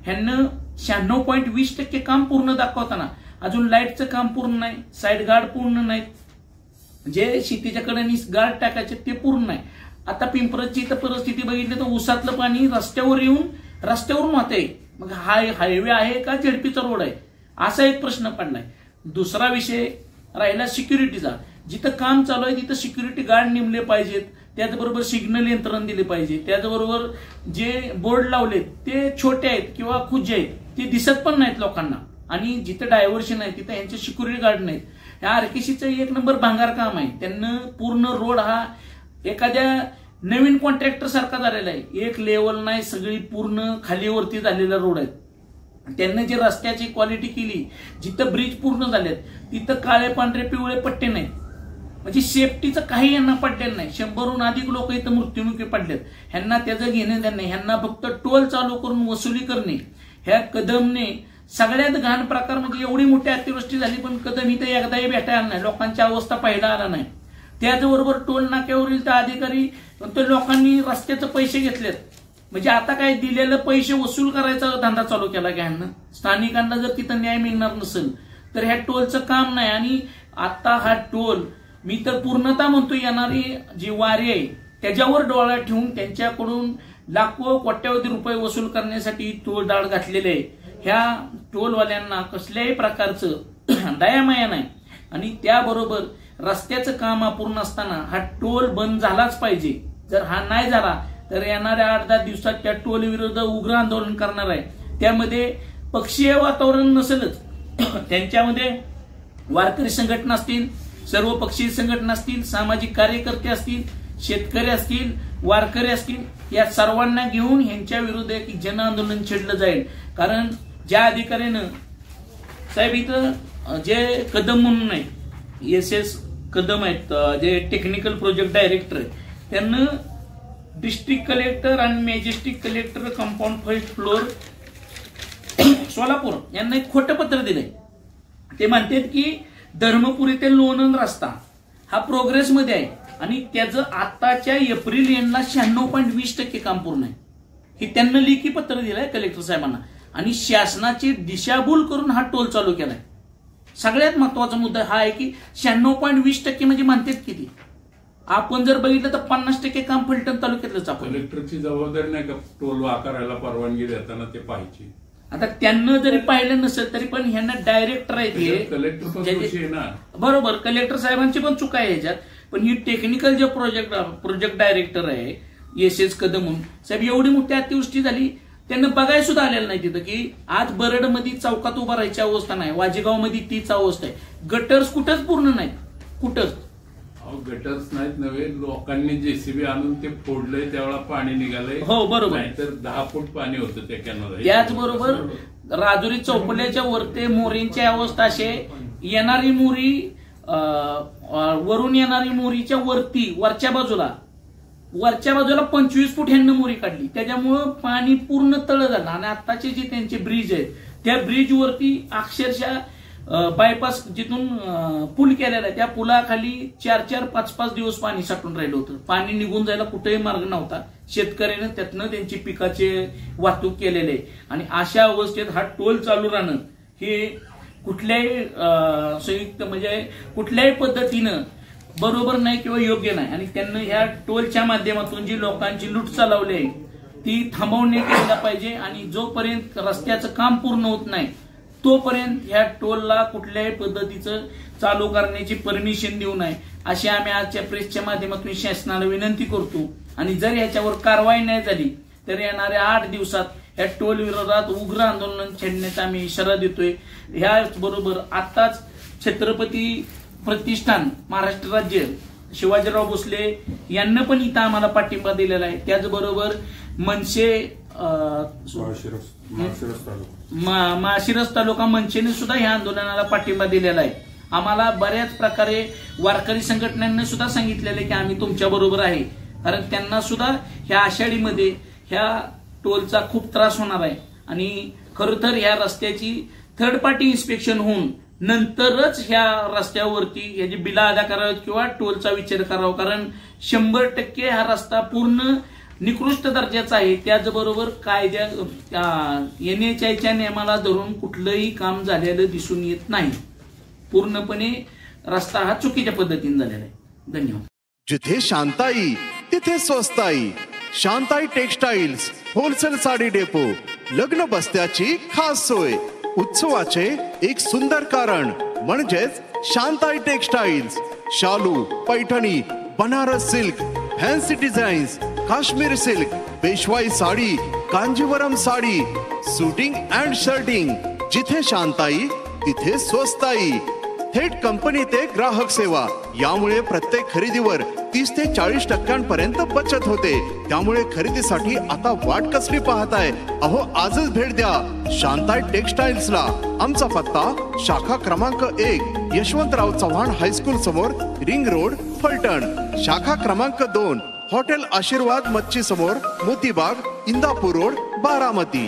ह्यांना 96.20% काम पूर्ण दाखवताना अजून लाईटचं काम पूर्ण नाही, साईड गार्ड पूर्ण नाहीत, जे शेतीच्या कडेने गार्ड टाकायचे ते पूर्ण नाही. आता पिंपरजची इथं परिस्थिती बघितली तर उसातलं पाणी रस्त्यावर येऊन रस्त्यावरून वाहतंय. मग हा हायवे आहे का झेडपीचा रोड आहे असा एक प्रश्न पडलाय. दुसरा विषय राहिला सिक्युरिटीचा. जिथं काम चालू आहे तिथं सिक्युरिटी गार्ड नेमले पाहिजेत, त्याचबरोबर सिग्नल यंत्रणा दिले पाहिजे, त्याचबरोबर जे बोर्ड लावलेत ते छोटे आहेत किंवा खुजे आहेत, ते दिसत पण नाहीत लोकांना. आणि जिथं डायव्हर्शन आहे तिथं यांचे सिक्युरिटी गार्ड नाहीत. या आरकेसीचं एक नंबर भांगार काम आहे. त्यांना पूर्ण रोड हा एखाद्या नवीन कॉन्ट्रॅक्टर सारखा झालेला आहे. एक लेवल नाही, सगळी पूर्ण खालीवरती झालेला रोड आहे. त्यांनी जे रस्त्याची क्वालिटी केली, जिथं ब्रिज पूर्ण झालेत तिथं काळे पांढरे पिवळे पट्टे नाहीत. म्हणजे सेफ्टीचं काही यांना पडलेलं नाही. 100हून अधिक लोक इथं मृत्युमुखी पडलेत. ह्यांना त्याचं घेणं देणं नाही. ह्यांना फक्त टोल चालू करून वसुली करणे. ह्या कदमने सगळ्यात घाण प्रकार म्हणजे एवढी मोठी अतिवृष्टी झाली पण कदम इथं एकदाही भेटायला नाही, लोकांची अवस्था पाहायला आला नाही. त्याचबरोबर टोल नाक्यावरील त्या अधिकारी ते लोकांनी रस्त्याचे पैसे घेतलेत. म्हणजे आता काय दिलेलं पैसे वसूल करायचा धंदा चालू केला घ्यानं. स्थानिकांना जर तिथं न्याय मिळणार नसेल तर ह्या टोलचं काम नाही. आणि आता हा टोल मी तर पूर्णतः म्हणतो येणारी जी वारी आहे त्याच्यावर डोळा ठेवून त्यांच्याकडून लाखो कोट्यावधी रुपये वसूल करण्यासाठी टोल दाढ घातलेले आहे. ह्या टोलवाल्यांना कसल्याही प्रकारचं दयामाया नाही. आणि त्याबरोबर रस्त्याचं काम अपूर्ण असताना हा टोल बंद झालाच पाहिजे. जर हा नाही झाला तर येणाऱ्या 8-10 दिवसात त्या टोल विरुद्ध उग्र आंदोलन करणार आहे. त्यामध्ये पक्षीय वातावरण नसेलच, त्यांच्यामध्ये वारकरी संघटना असतील, सर्व पक्षीय संघटना असतील, सामाजिक कार्यकर्ते असतील, शेतकरी असतील, वारकरी असतील, या सर्वांना घेऊन यांच्या विरुद्ध एक जन आंदोलन छेडलं जाईल. कारण ज्या अधिकाऱ्यानं साहेब इथं जे कदम म्हणून आहेत, SS कदम आहेत, जे टेक्निकल प्रोजेक्ट डायरेक्टर आहेत, त्यांना डिस्ट्रिक्ट कलेक्टर आणि majestic collector compound first floor Solapur यांना एक खोटं पत्र दिलंय. ते म्हणतात की धर्मपुरी ते लोणंद रस्ता हा प्रोग्रेसमध्ये आहे आणि त्याचं आताच्या एप्रिल एंडला 96.20% काम पूर्ण आहे. हे त्यांना लेखी पत्र दिलंय कलेक्टर साहेबांना. आणि शासनाची दिशाभूल करून हा टोल चालू केलाय. सगळ्यात महत्वाचा मुद्दा हा आहे की 96.20% म्हणजे म्हणतात किती. आपण जर बघितलं तर 50% काम फलटण तालुक्यातलंच. आपण कलेक्टरची जबाबदारी नाही का टोल आकारायला परवानगी देताना ते पाहिजे. आता त्यांना जरी पाहिलं नसेल तरी पण ह्यांना डायरेक्टर आहेत कलेक्टर, बरोबर, कलेक्टर साहेबांची पण चूक आहे ह्याच्यात. पण ही टेक्निकल जे प्रोजेक्ट डायरेक्टर आहे SS कदम म्हणून साहेब, एवढी मोठी अतिवृष्टी झाली त्यांना बघायला सुद्धा आलेलं नाही तिथं की आज बरडमध्ये चौकात उभा राहायची अवस्था नाही, वाजेगावमध्ये तीच अवस्था आहे. गटर्स कुठंच पूर्ण नाहीत, कुठंच गटर्स नाहीत नव्हे, लोकांनी JCB आणून ते फोडलंय त्यावेळेला पाणी निघालंय. हो बरोबर, तर 10 फूट पाणी होतं त्या कॅनलला. त्याचबरोबर राजुरी चौपल्याच्या वरते मोरींची अवस्था असे, येणारी मोरी वरून येणारी मोरीच्या वरती वरच्या बाजूला 25 फूट ह्यांना मोरी काढली. त्याच्यामुळं पाणी पूर्ण तळ झालं. आणि आताचे जे त्यांचे ब्रिज आहेत त्या ब्रिजवरती अक्षरशः बायपास जिथून पूल केलेला आहे त्या पुलाखाली 4-5 दिवस पाणी साठून राहिलं होतं. पाणी निघून जायला कुठेही मार्ग नव्हता. शेतकऱ्यानं त्यातनं त्यांची पिकाचे वाहतूक केलेले आहे. आणि अशा अवस्थेत हा टोल चालू राहणं हे कुठल्याही संयुक्त म्हणजे कुठल्याही पद्धतीनं बरोबर नाही किंवा योग्य नाही. आणि त्यांना ह्या टोलच्या माध्यमातून जी लोकांची लूट चालवली आहे ती थांबवण्यात यायला पाहिजे. आणि जोपर्यंत रस्त्याचं काम पूर्ण होत नाही तोपर्यंत ह्या टोलला कुठल्याही पद्धतीचं चालू करण्याची परमिशन देऊ नये अशी आम्ही आजच्या प्रेसच्या माध्यमातून शासनाला विनंती करतो. आणि जर ह्याच्यावर कारवाई नाही झाली तर येणाऱ्या 8 दिवसात या टोल विरोधात उग्र आंदोलन छेडण्याचा आम्ही इशारा देतोय. ह्याचबरोबर आताच छत्रपती प्रतिष्ठान महाराष्ट्र राज्य शिवाजीराव भोसले यांना पण इथं आम्हाला पाठिंबा दिलेला आहे. त्याचबरोबर मनसे माळशिरस तालुका मनसेने सुद्धा ह्या आंदोलनाला पाठिंबा दिलेला आहे. आम्हाला बऱ्याच प्रकारे वारकरी संघटनांनी सुद्धा सांगितलेलं आहे की आम्ही तुमच्या बरोबर आहे. कारण त्यांना सुद्धा ह्या आषाढीमध्ये ह्या टोलचा खूप त्रास होणार आहे. आणि खरं तर ह्या रस्त्याची थर्ड पार्टी इन्स्पेक्शन होऊन नंतरच ह्या रस्त्यावरती ह्याची बिला अदा करावीत किंवा टोलचा विचार करावा. कारण 100% हा रस्ता पूर्ण निकृष्ट दर्जाचा आहे. त्याचबरोबर कायद्या NHAIच्या नियमाला धरून कुठलंही काम झालेलं दिसून येत नाही. पूर्णपणे रस्ता हा चुकीच्या पद्धतीने झालेला आहे. धन्यवाद. जिथे शांताई तिथे स्वस्ताई. Shantai textiles wholesale sari depot. लग्न बस्त्याची खास सोय. उत्सवाचे एक सुंदर कारण म्हणजेच शांताई टेक्सटाईल्स. शालू, Paithani, Banaras silk, fancy designs, Kashmir silk, Peshwai sari, Kanjeevaram sari, suiting and shirting. जिथे शांताई तिथे स्वस्ताई. थेट कंपनी ते ग्राहक सेवा. यामुळे प्रत्येक खरेदीवर 30 ते 40% बचत होते. त्यामुळे खरेदीसाठी आता वाट कसली पाहताय? अहो आजच भेट द्या शांताई टेक्सटाईल्सला. आमचा पत्ता शाखा क्रमांक 1 यशवंतराव चव्हाण हायस्कूल समोर, रिंग रोड, फलटण. शाखा क्रमांक 2 हॉटेल आशीर्वाद मच्छी समोर, मोतीबाग, इंदापूर रोड, बारामती.